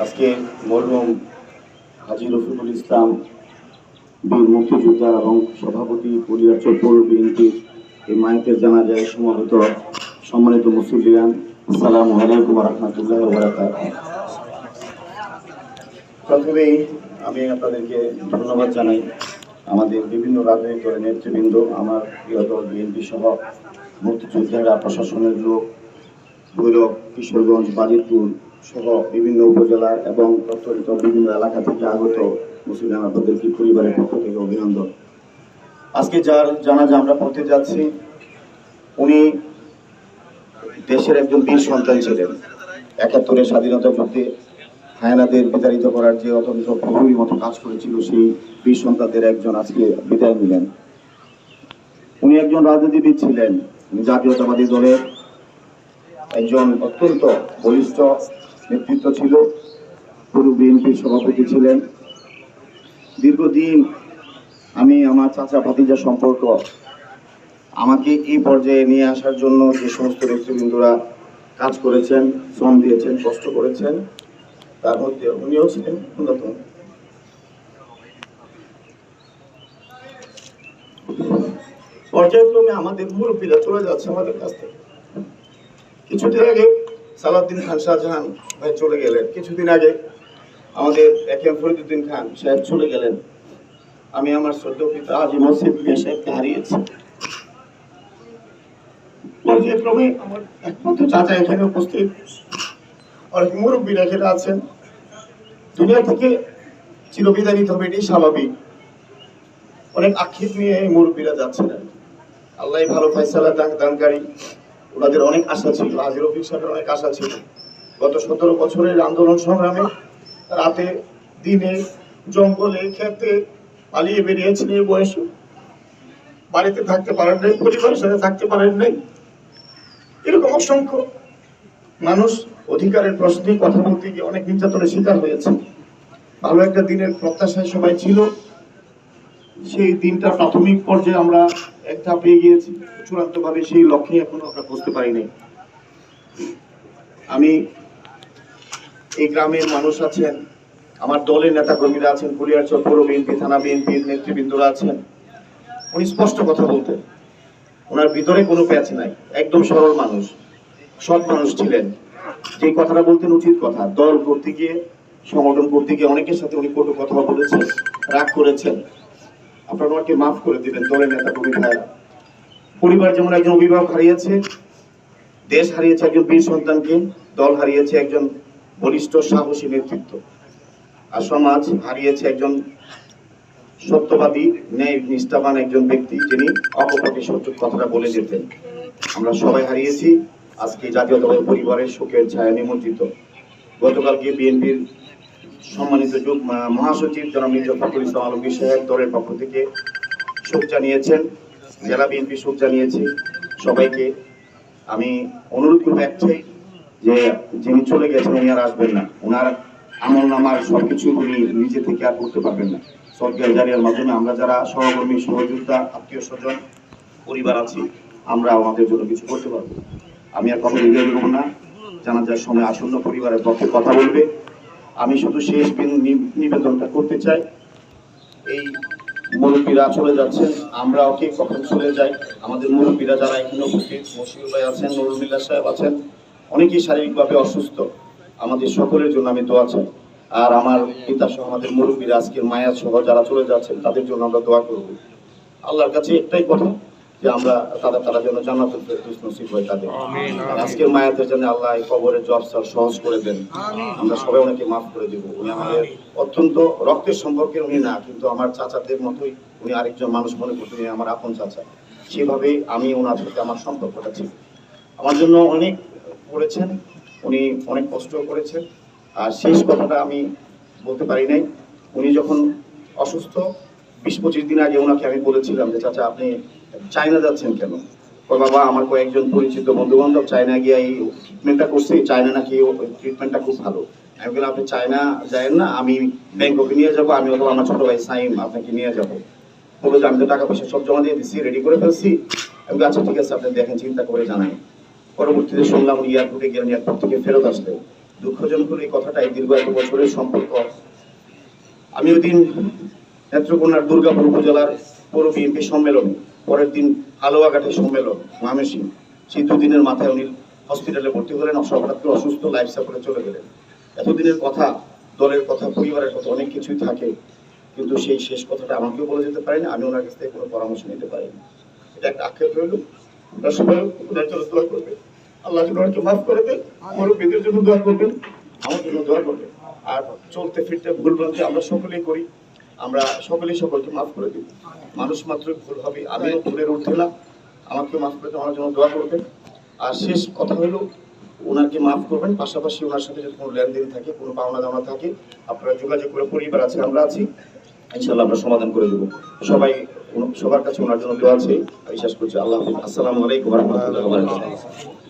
আজকে মরহুম হাজী রফিকুল ইসলাম বীর মুক্তিযোদ্ধা এবং সভাপতি কুলিয়ারচর পৌর বিএনপির এই মাইকের জানাজায় সমবেত সম্মানিত মুসল্লিয়ান, আসসালামু আলাইকুম ওয়া রাহমাতুল্লাহি ওয়া বারাকাতুহু। প্রথমেই আমি আপনাদেরকে ধন্যবাদ জানাই। আমাদের বিভিন্ন রাজনৈতিক দলের নেতৃবৃন্দ, আমার প্রিয় দল বিএনপি সহ মুক্তিযোদ্ধারা, প্রশাসনের লোক, ভৈরব, কিশোরগঞ্জ, বাজিতপুর সহ বিভিন্ন উপজেলার এবং প্রত্যন্ত বিভিন্ন এলাকা থেকে আগত মুসলিম আপনাদেরকে পরিবারের পক্ষ থেকে অভিনন্দন। আজকে যার জানাজা আমরা পড়তে যাচ্ছি, উনি দেশের একজন বীর সন্তান ছিলেন। ৭১-এর স্বাধীনতা যুদ্ধে হায়নাদের বিতাড়িত করার যে অত্যন্ত প্রহরীর মতো কাজ করেছিল, সেই বীর সন্তানদের একজন আজকে বিদায় নিলেন। উনি একজন রাজনীতিবিদ ছিলেন, জাতীয়তাবাদী দলের একজন অত্যন্ত বলিষ্ঠ নেতৃত্ব ছিল, পৌর বিএনপির সভাপতি ছিলেন। দীর্ঘদিন আমি আমার চাচা ভাতিজা সম্পর্ক আমাকে এই পর্যায়ে নিয়ে আসার জন্য যে সমস্ত নেতৃবৃন্দরা কাজ করেছেন, শ্রম দিয়েছেন, কষ্ট করেছেন, তার মধ্যে উনিও ছিলেন অন্যতম। পর্যায়ক্রমে আমাদের মুরব্বীরা চলে যাচ্ছে আমাদের কাছ থেকে। কিছুদিন আগে সালাউদ্দিন খান শাহজাহান ভাই চলে গেলেন, কিছুদিন আগে আমাদের একেএম ফরিদউদ্দিন খান সাহেব চলে গেলেন। আমি আমার শ্রদ্ধেয় পিতা হাজী মহসিন মিয়া সাহেবকে হারিয়েছি। পর্যায়ক্রমে আমার একমাত্র চাচা এখানে উপস্থিত, অনেক মুরব্বীরা এখানে আছেন। দুনিয়া থেকে চিরবিদায় নিতে হবে, এটাই স্বাভাবিক। অনেক আক্ষেপ নিয়ে এই মুরব্বীরা যাচ্ছেন। আল্লাহ ভালো ফয়সালা দানকারী। ওনাদের অনেক আশা ছিল, হাজী রফিক সাহেবের অনেক আশা ছিল। গত ১৭ বছরের আন্দোলন সংগ্রামে রাতে দিনে জঙ্গলে খেতে পালিয়ে বেরিয়েছেন। এই বয়সে বাড়িতে থাকতে পারেন নাই, পরিবারের সাথে থাকতে পারেন নাই। এরকম অসংখ্য মানুষ অধিকারের প্রশ্নে কথা বলতে গিয়ে অনেক নির্যাতনের শিকার হয়েছে। ভালো একটা দিনের প্রত্যাশায় সবাই ছিল। সেই দিনটা প্রাথমিক পর্যায়ে আমরা এক ধাপ পেয়ে গিয়েছি, চূড়ান্ত ভাবে সেই লক্ষ্যে এখনো আমরা বুঝতে পারি নাই। আমি এই গ্রামের মানুষ আছেন, আমার দলের নেতা কর্মীরা আছেন, কুলিয়ারচর পৌর বিএনপি, থানা বিএনপির নেতৃবৃন্দরা আছেন। উনি স্পষ্ট কথা বলতেন, ওনার ভিতরে কোনো প্যাচ নাই, একদম সরল মানুষ, সৎ মানুষ ছিলেন। যে কথাটা বলতেন উচিত কথা। দল করতে গিয়ে, সংগঠন করতে গিয়ে অনেকের সাথে উনি কটু কথা বলেছেন, রাগ করেছেন। আপনারা ওনাকে মাফ করে দিবেন, দলের নেতা কর্মী ভাইয়েরা। পরিবার যেমন একজন অভিভাবক হারিয়েছে, দেশ হারিয়েছে একজন বীর সন্তানকে, দল হারিয়েছে একজন বলিষ্ঠ সাহসী নেতৃত্ব, আর সমাজ হারিয়েছে একজন সত্যবাদী, ন্যায় নিষ্ঠাবান একজন ব্যক্তি, যিনি অকপটে সত্য কথাটা বলে যেতেন। আমরা সবাই হারিয়েছি। আজকে জাতীয়তাবাদী পরিবারের শোকের ছায়া নিমজ্জিত। গতকালকে বিএনপির সম্মানিত মহাসচিব জনাব মির্জা ফখরুল ইসলাম আলমগীর সাহেব দলের পক্ষ থেকে শোক জানিয়েছেন, জেলা বিএনপি শোক জানিয়েছি। সবাইকে আমি অনুরোধ করবো একটাই, যে যিনি চলে গেছেন উনি আর আসবেন না। ওনার আমল নামার সবকিছু উনি নিজে থেকে আর করতে পারবেন না। সরকার জারিয়ার মাধ্যমে আমরা যারা সহকর্মী, সহযোদ্ধা, আত্মীয় স্বজন, পরিবার আছি, আমরা আমাদের জন্য কিছু করতে পারবো। আমি আর কথা দীর্ঘ করব না, জানাজার সময় আসন্ন পরিবারের পক্ষে কথা বলবে। আমি শুধু শেষ নিবেদনটা করতে চাই, এই মুরব্বীরা চলে যাচ্ছেন, আমরা ওকে কখন চলে যাই। আমাদের মুরব্বীরা যারা এখানে উপস্থিত, মশিউর ভাই আছেন, নুরুল মিল্লাহ সাহেব আছেন, অনেকেই শারীরিকভাবে অসুস্থ। আমাদের সকলের জন্য আমি দোয়া চাই। আর আমার পিতা সহ আমাদের মুরব্বীরা, আজকের মায়া সহ যারা চলে যাচ্ছেন, তাদের জন্য আমরা দোয়া করব। আল্লাহর কাছে একটাই কথা, যে আমরা তারা যেন জান্নাতুল ফেরদৌস নসিব হয় তাদের। আজকের মায়াতের জন্য আল্লাহ এই কবরের জ্বর সহজ করে দেন। আমরা সবাই ওনাকে মাফ করে দেব। উনি আমাদের অত্যন্ত রক্তের সম্পর্কে উনি না, কিন্তু আমার চাচাদের মতোই উনি আরেকজন মানুষ মনে করতেন, আমার আপন চাচা। সেভাবে আমি ওনার সাথে আমার সম্পর্কটা ছিল। আমার জন্য অনেক করেছেন উনি, অনেক কষ্ট করেছেন। আর শেষ কথাটা আমি বলতে পারি নাই, উনি যখন অসুস্থ ২০-২৫ দিন আগে ওনাকে আমি বলেছিলাম যে চাচা আপনি চায়না যাচ্ছেন কেন? বাবা আমার কয়েকজন পরিচিত বন্ধু বান্ধব চায়না গিয়ে এই ট্রিটমেন্টটা করছে, চায়না নাকি ট্রিটমেন্টটা খুব ভালো। আমি বললাম আপনি চায়না যায়েন না, আমি ব্যাংককে নিয়ে যাবো, আমি অথবা আমার ছোট ভাই সাইম আপনাকে নিয়ে যাবো। বললো যে আমি তো টাকা পয়সা সব জমা দিয়ে দিচ্ছি, রেডি করে ফেলছি। আমি আচ্ছা ঠিক আছে, আপনি দেখেন, চিন্তা করে জানাই। পরবর্তীতে শুনলাম উনি এয়ারপোর্টে গেলেন, এয়ারপোর্ট থেকে ফেরত আসলেন। দুঃখজনক হলো এই কথাটাই, দীর্ঘ 1 বছরের সম্পর্ক। আমি ওই দিন নেত্রকোনার দুর্গাপুর উপজেলার পৌর বিএনপি সম্মেলন, পরের দিন হালুয়াঘাটের সম্মেলন ময়মনসিংহ, সেই 2 দিনের মাথায় উনি হসপিটালে ভর্তি হলেন, হঠাৎ করে অসুস্থ, লাইফ সাপোর্টে চলে গেলেন। এতদিনের কথা, দলের কথা, পরিবারের কথা, অনেক কিছুই থাকে, কিন্তু সেই শেষ কথাটা আমাকেও বলে যেতে পারেনি, আমি ওনার কাছ থেকে কোনো পরামর্শ নিতে পারিনি। এটা একটা আক্ষেপ রইল। আপনারা সবাই ওনার জন্য দোয়া করবেন, আল্লাহ যেন ওনাকে মাফ করে দেন, মুরব্বীদের জন্য দোয়া করবেন, আমার জন্য দোয়া করবেন। আর চলতে ফিরতে ভুল ভ্রান্তি আমরা সকলেই করি, আমরা সকলেই সকলকে মাফ করে দিই। মানুষ মাত্র ভুল হবে, আমিও ভুলের ঊর্ধ্বে না, আমাকে মাফ করে দেন, আমার জন্য দোয়া করবেন। আর শেষ কথা হলো, ওনাকে মাফ করবেন, পাশাপাশি ওনার সাথে যদি কোনো লেনদেন থাকে, কোনো পাওনা দাওনা থাকে, আপনারা যোগাযোগ করে, পরিবার আছে, আমরা আছি, ইনশাআল্লাহ আমরা সমাধান করে দেবো। সবার কাছে ওনার জন্য দোয়া আছে, বিশ্বাস করছি। আল্লাহ হাফেজ। আসসালামু আলাইকুম ওয়া রাহমাতুল্লাহি ওয়া বারাকাতুহু।